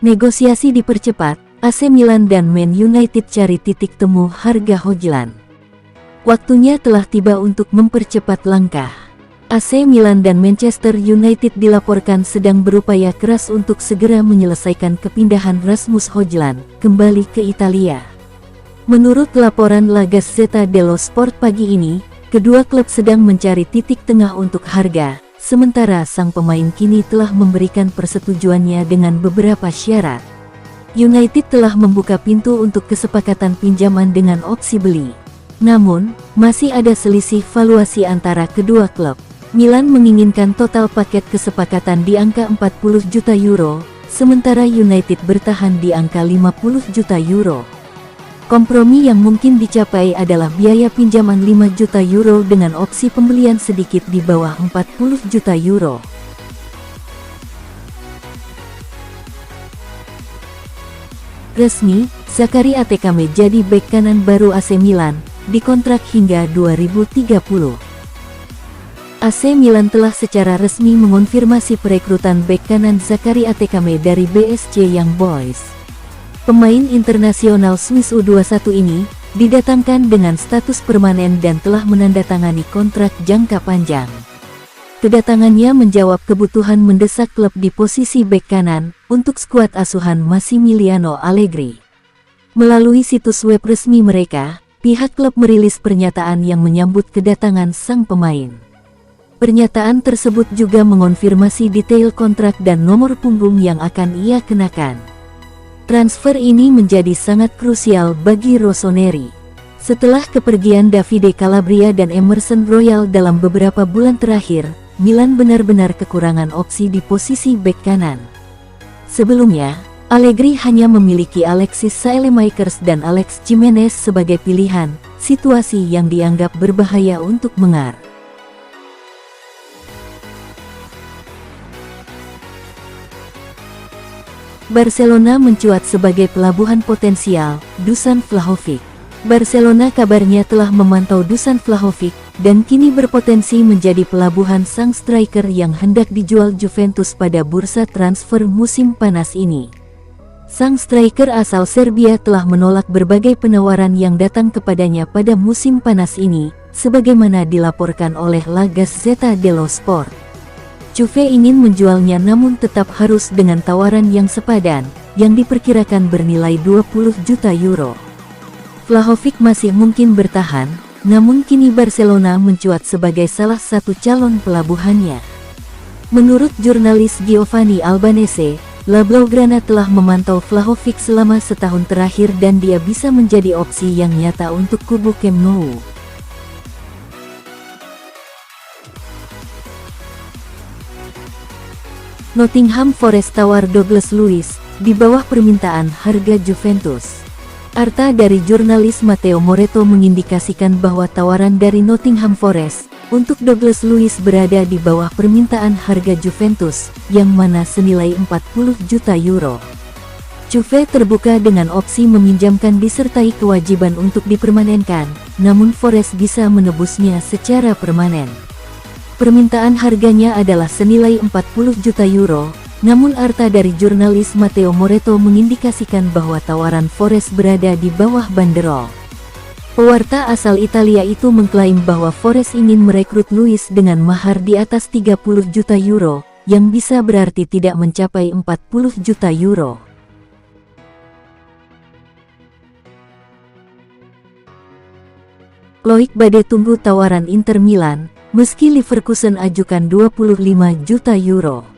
Negosiasi dipercepat, AC Milan dan Man United cari titik temu harga Hojlund. Waktunya telah tiba untuk mempercepat langkah. AC Milan dan Manchester United dilaporkan sedang berupaya keras untuk segera menyelesaikan kepindahan Rasmus Hojlund kembali ke Italia. Menurut laporan La Gazzetta dello Sport pagi ini, kedua klub sedang mencari titik tengah untuk harga, sementara sang pemain kini telah memberikan persetujuannya dengan beberapa syarat. United telah membuka pintu untuk kesepakatan pinjaman dengan opsi beli. Namun, masih ada selisih valuasi antara kedua klub. Milan menginginkan total paket kesepakatan di angka 40 juta euro, sementara United bertahan di angka 50 juta euro. Kompromi yang mungkin dicapai adalah biaya pinjaman 5 juta euro dengan opsi pembelian sedikit di bawah 40 juta euro. Resmi, Zakari Atekame jadi bek kanan baru AC Milan, dikontrak hingga 2030. AC Milan telah secara resmi mengonfirmasi perekrutan bek kanan Zakari Atekame dari BSC Young Boys. Pemain internasional Swiss U21 ini didatangkan dengan status permanen dan telah menandatangani kontrak jangka panjang. Kedatangannya menjawab kebutuhan mendesak klub di posisi bek kanan untuk skuad asuhan Massimiliano Allegri. Melalui situs web resmi mereka, pihak klub merilis pernyataan yang menyambut kedatangan sang pemain. Pernyataan tersebut juga mengonfirmasi detail kontrak dan nomor punggung yang akan ia kenakan. Transfer ini menjadi sangat krusial bagi Rossoneri. Setelah kepergian Davide Calabria dan Emerson Royal dalam beberapa bulan terakhir, Milan benar-benar kekurangan opsi di posisi bek kanan. Sebelumnya, Allegri hanya memiliki Alexis Saelemaekers dan Alex Jimenez sebagai pilihan, situasi yang dianggap berbahaya untuk Mengar. Barcelona mencuat sebagai pelabuhan potensial Dusan Vlahovic. Barcelona kabarnya telah memantau Dusan Vlahovic dan kini berpotensi menjadi pelabuhan sang striker yang hendak dijual Juventus pada bursa transfer musim panas ini. Sang striker asal Serbia telah menolak berbagai penawaran yang datang kepadanya pada musim panas ini, sebagaimana dilaporkan oleh La Gazzetta dello Sport. Juve ingin menjualnya namun tetap harus dengan tawaran yang sepadan, yang diperkirakan bernilai 20 juta euro. Vlahovic masih mungkin bertahan, namun kini Barcelona mencuat sebagai salah satu calon pelabuhannya. Menurut jurnalis Giovanni Albanese, La Blaugrana telah memantau Vlahovic selama setahun terakhir dan dia bisa menjadi opsi yang nyata untuk kubu Camp Nou. Nottingham Forest tawar Douglas Luiz, di bawah permintaan harga Juventus. Arta dari jurnalis Matteo Moretto mengindikasikan bahwa tawaran dari Nottingham Forest untuk Douglas Luiz berada di bawah permintaan harga Juventus, yang mana senilai 40 juta euro. Juve terbuka dengan opsi meminjamkan disertai kewajiban untuk dipermanenkan, namun Forest bisa menebusnya secara permanen. Permintaan harganya adalah senilai 40 juta euro, namun arta dari jurnalis Matteo Moretto mengindikasikan bahwa tawaran Forest berada di bawah banderol. Pewarta asal Italia itu mengklaim bahwa Forest ingin merekrut Luiz dengan mahar di atas 30 juta euro, yang bisa berarti tidak mencapai 40 juta euro. Loic Bade tunggu tawaran Inter Milan, meski Leverkusen ajukan 25 juta euro.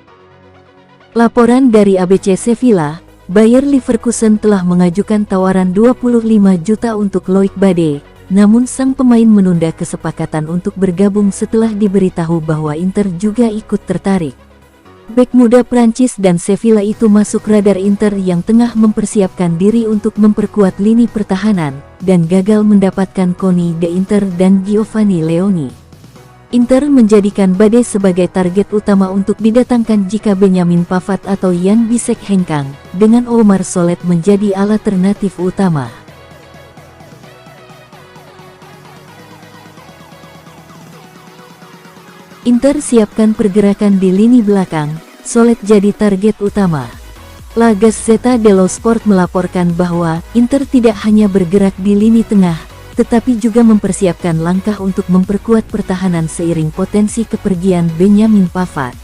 Laporan dari ABC Sevilla, Bayer Leverkusen telah mengajukan tawaran 25 juta untuk Loic Bade, namun sang pemain menunda kesepakatan untuk bergabung setelah diberitahu bahwa Inter juga ikut tertarik. Bek muda Prancis dan Sevilla itu masuk radar Inter yang tengah mempersiapkan diri untuk memperkuat lini pertahanan, dan gagal mendapatkan Koni de Inter dan Giovanni Leoni. Inter menjadikan Bade sebagai target utama untuk didatangkan jika Benjamin Pavard atau Jan Bisek hengkang, dengan Omar Solet menjadi alternatif utama. Inter siapkan pergerakan di lini belakang, Solet jadi target utama. La Gazzetta dello Sport melaporkan bahwa Inter tidak hanya bergerak di lini tengah, tetapi juga mempersiapkan langkah untuk memperkuat pertahanan seiring potensi kepergian Benjamin Pavard.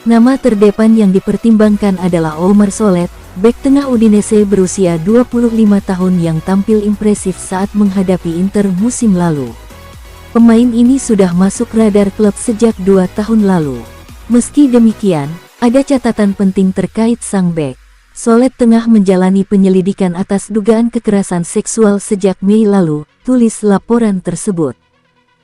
Nama terdepan yang dipertimbangkan adalah Omar Solet, bek tengah Udinese berusia 25 tahun yang tampil impresif saat menghadapi Inter musim lalu. Pemain ini sudah masuk radar klub sejak 2 tahun lalu. Meski demikian, ada catatan penting terkait sang bek. Solet tengah menjalani penyelidikan atas dugaan kekerasan seksual sejak Mei lalu, tulis laporan tersebut.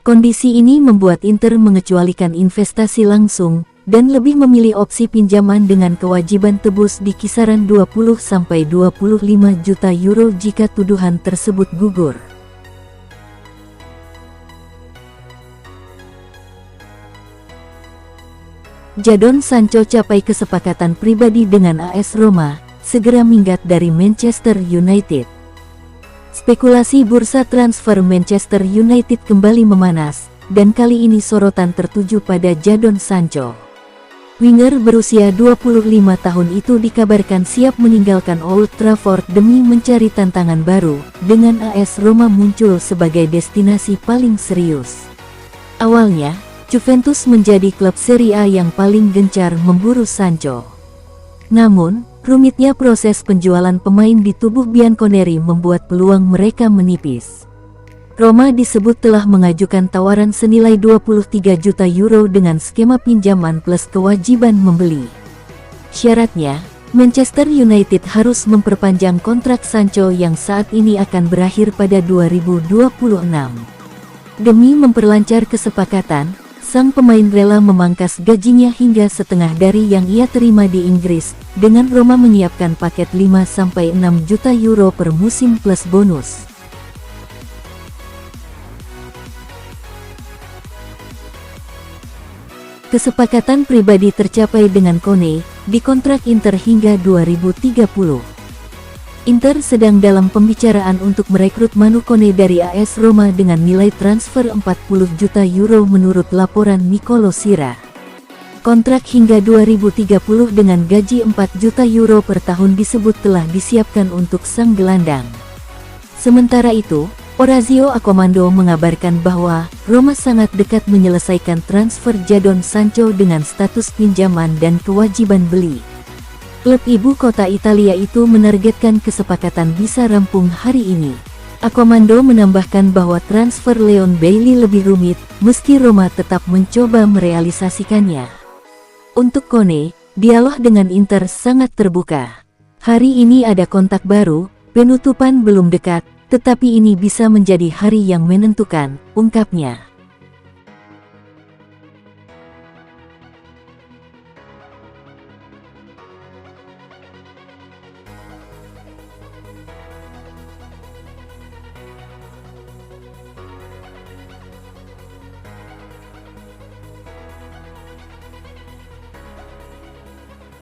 Kondisi ini membuat Inter mengecualikan investasi langsung, dan lebih memilih opsi pinjaman dengan kewajiban tebus di kisaran 20–25 juta euro jika tuduhan tersebut gugur. Jadon Sancho capai kesepakatan pribadi dengan AS Roma, segera minggat dari Manchester United. Spekulasi bursa transfer Manchester United kembali memanas, dan kali ini sorotan tertuju pada Jadon Sancho. Winger berusia 25 tahun itu dikabarkan siap meninggalkan Old Trafford demi mencari tantangan baru, dengan AS Roma muncul sebagai destinasi paling serius. Awalnya, Juventus menjadi klub Serie A yang paling gencar memburu Sancho. Namun, rumitnya proses penjualan pemain di tubuh Bianconeri membuat peluang mereka menipis. Roma disebut telah mengajukan tawaran senilai 23 juta euro dengan skema pinjaman plus kewajiban membeli. Syaratnya, Manchester United harus memperpanjang kontrak Sancho yang saat ini akan berakhir pada 2026. Demi memperlancar kesepakatan, sang pemain rela memangkas gajinya hingga setengah dari yang ia terima di Inggris, dengan Roma menyiapkan paket 5–6 juta euro per musim plus bonus. Kesepakatan pribadi tercapai dengan Kone, dikontrak Inter hingga 2030. Inter sedang dalam pembicaraan untuk merekrut Manu Kone dari AS Roma dengan nilai transfer 40 juta euro menurut laporan Nicolo Sira. Kontrak hingga 2030 dengan gaji 4 juta euro per tahun disebut telah disiapkan untuk sang gelandang. Sementara itu, Orazio Accomando mengabarkan bahwa Roma sangat dekat menyelesaikan transfer Jadon Sancho dengan status pinjaman dan kewajiban beli. Klub ibu kota Italia itu menargetkan kesepakatan bisa rampung hari ini. Accomando menambahkan bahwa transfer Leon Bailey lebih rumit, meski Roma tetap mencoba merealisasikannya. Untuk Kone, dialog dengan Inter sangat terbuka. Hari ini ada kontak baru, penutupan belum dekat, tetapi ini bisa menjadi hari yang menentukan, ungkapnya.